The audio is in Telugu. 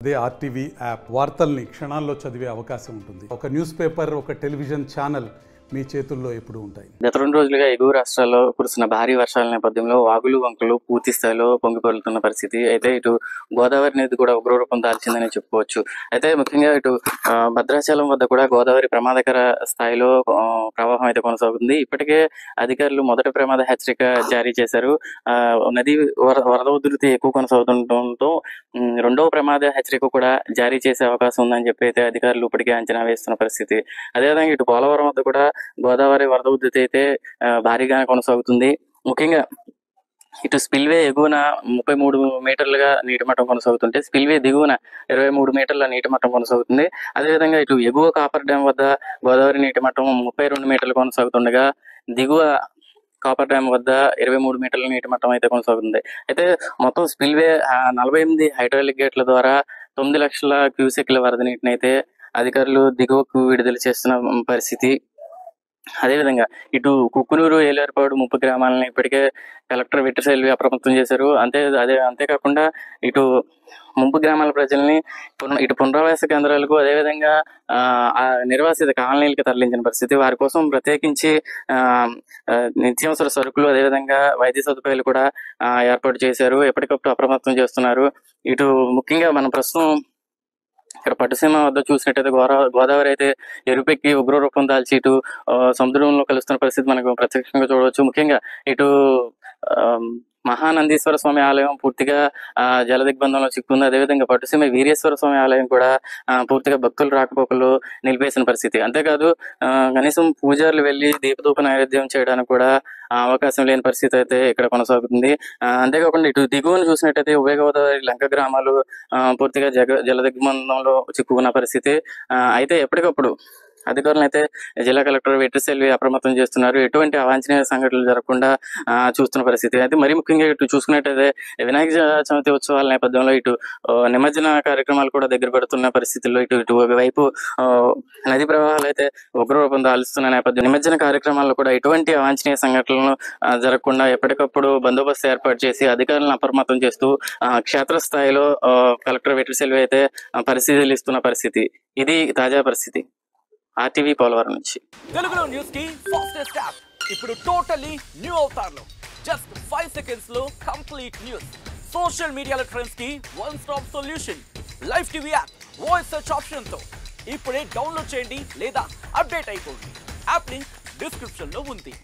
అదే ఆర్టీవీ యాప్ వార్తల్ని క్షణాల్లో చదివే అవకాశం ఉంటుంది. ఒక న్యూస్ పేపర్, ఒక టెలివిజన్ ఛానల్ మీ చేతుల్లో ఎప్పుడూ ఉంటాయి. గత 2 రోజులుగా ఎగువ రాష్ట్రాల్లో కురుస్తున్న భారీ వర్షాల నేపథ్యంలో వాగులు వంకలు పూర్తి స్థాయిలో పొంగిపొర్లుతున్న పరిస్థితి. అయితే ఇటు గోదావరి నది కూడా ఉగ్రరూపం దాల్చిందని చెప్పుకోవచ్చు. అయితే ముఖ్యంగా ఇటు భద్రాచలం వద్ద కూడా గోదావరి ప్రమాదకర స్థాయిలో ప్రవాహం అయితే కొనసాగుతుంది. ఇప్పటికే అధికారులు మొదటి ప్రమాద హెచ్చరిక జారీ చేశారు. నది వరద ఉధృతి ఎక్కువ కొనసాగుతుండటంతో రెండవ ప్రమాద హెచ్చరిక కూడా జారీ చేసే అవకాశం ఉందని చెప్పి అయితే అధికారులు ఇప్పటికే అంచనా వేస్తున్న పరిస్థితి. అదేవిధంగా ఇటు పోలవరం వద్ద కూడా గోదావరి వరద ఉధృతి అయితే భారీగా కొనసాగుతుంది. ముఖ్యంగా ఇటు స్పిల్వే ఎగువన 33 మీటర్లుగా నీటి మట్టం కొనసాగుతుంటే స్పిల్వే దిగువన 23 మీటర్ల నీటి మట్టం కొనసాగుతుంది. అదేవిధంగా ఇటు ఎగువ కాపర్ డ్యాం వద్ద గోదావరి నీటి మట్టం 32 మీటర్లు కొనసాగుతుండగా దిగువ కాపర్ డ్యాం వద్ద 23 మీటర్ల నీటి మట్టం అయితే కొనసాగుతుంది. అయితే మొత్తం స్పిల్వే 48 హైడ్రాలిక్ గేట్ల ద్వారా 9 లక్షల క్యూసెక్ల వరద నీటిని అయితే అధికారులు దిగువకు విడుదల చేస్తున్న పరిస్థితి. అదేవిధంగా ఇటు కుక్కునూరు, ఏలేరుపాడు ముప్పు గ్రామాలను ఇప్పటికే కలెక్టర్ వెట్రిసెల్వి అప్రమత్తం చేశారు. అంతేకాకుండా ఇటు ముంపు గ్రామాల ప్రజల్ని ఇటు పునరావాస కేంద్రాలకు అదేవిధంగా నిర్వాసిత కాలనీలకు తరలించిన పరిస్థితి. వారి కోసం ప్రత్యేకించి నిత్యావసర సరుకులు అదేవిధంగా వైద్య సదుపాయాలు కూడా ఏర్పాటు చేశారు. ఎప్పటికప్పుడు అప్రమత్తం చేస్తున్నారు. ఇటు ముఖ్యంగా మనం ప్రస్తుతం ఇక్కడ పట్టుసీమ వద్ద చూసినట్టయితే గోదావరి అయితే ఎరుపెక్కి ఉగ్రరూపం దాల్చి ఇటు సముద్రంలో కలుస్తున్న పరిస్థితి మనకు ప్రత్యక్షంగా చూడవచ్చు. ముఖ్యంగా ఇటు మహానందీశ్వర స్వామి ఆలయం పూర్తిగా జల దిగ్బంధంలో చిక్కుంది. అదేవిధంగా పట్టుసీమ వీరేశ్వర స్వామి ఆలయం కూడా పూర్తిగా భక్తులు రాకపోకలు నిలిపేసిన పరిస్థితి. అంతేకాదు కనీసం పూజారులు వెళ్ళి దీపధూప నైవేద్యం చేయడానికి కూడా అవకాశం లేని పరిస్థితి అయితే ఇక్కడ కొనసాగుతుంది. అంతేకాకుండా ఇటు దిగువను చూసినట్టయితే ఉభయ గోదావరి లంక గ్రామాలు పూర్తిగా జల దిగ్బంధంలో చిక్కుకున్న పరిస్థితి. అయితే ఎప్పటికప్పుడు అధికారులను అయితే జిల్లా కలెక్టర్ వెట్రిసెల్వి అప్రమత్తం చేస్తున్నారు. ఎటువంటి అవాంఛనీయ సంఘటనలు జరగకుండా చూస్తున్న పరిస్థితి. అయితే మరీ ముఖ్యంగా ఇటు చూసుకున్నట్టయితే వినాయక చవితి ఉత్సవాల నేపథ్యంలో ఇటు నిమజ్జన కార్యక్రమాలు కూడా దగ్గర పెడుతున్న పరిస్థితుల్లో ఇటు వైపు నది ప్రవాహాలు అయితే ఉగ్రరూపం దాల్చుతున్న నేపథ్యం నిమజ్జన కార్యక్రమాల్లో కూడా ఎటువంటి అవాంఛనీయ సంఘటనలు జరగకుండా ఎప్పటికప్పుడు బందోబస్తు ఏర్పాటు చేసి అధికారులను అప్రమత్తం చేస్తూ క్షేత్రస్థాయిలో కలెక్టర్ వెట్రిసెల్వి అయితే పరిశీలిస్తున్న పరిస్థితి. ఇది తాజా పరిస్థితి. ఆర్టీవీ పోలవరం నుంచి తెలుగులో న్యూస్ కి ఫాస్టెస్ట్ యాప్ ఇప్పుడు టోటల్లీ న్యూ అవతార్లో జస్ట్ 5 సెకండ్స్ లో కంప్లీట్ న్యూస్, సోషల్ మీడియాలో ట్రెండ్స్ కి one stop solution, live TV app voice search option తో ఇప్పుడే డౌన్లోడ్ చేయండి లేదా అప్డేట్ అయిపోండి. యాప్ లింక్ డిస్క్రిప్షన్ లో ఉంది.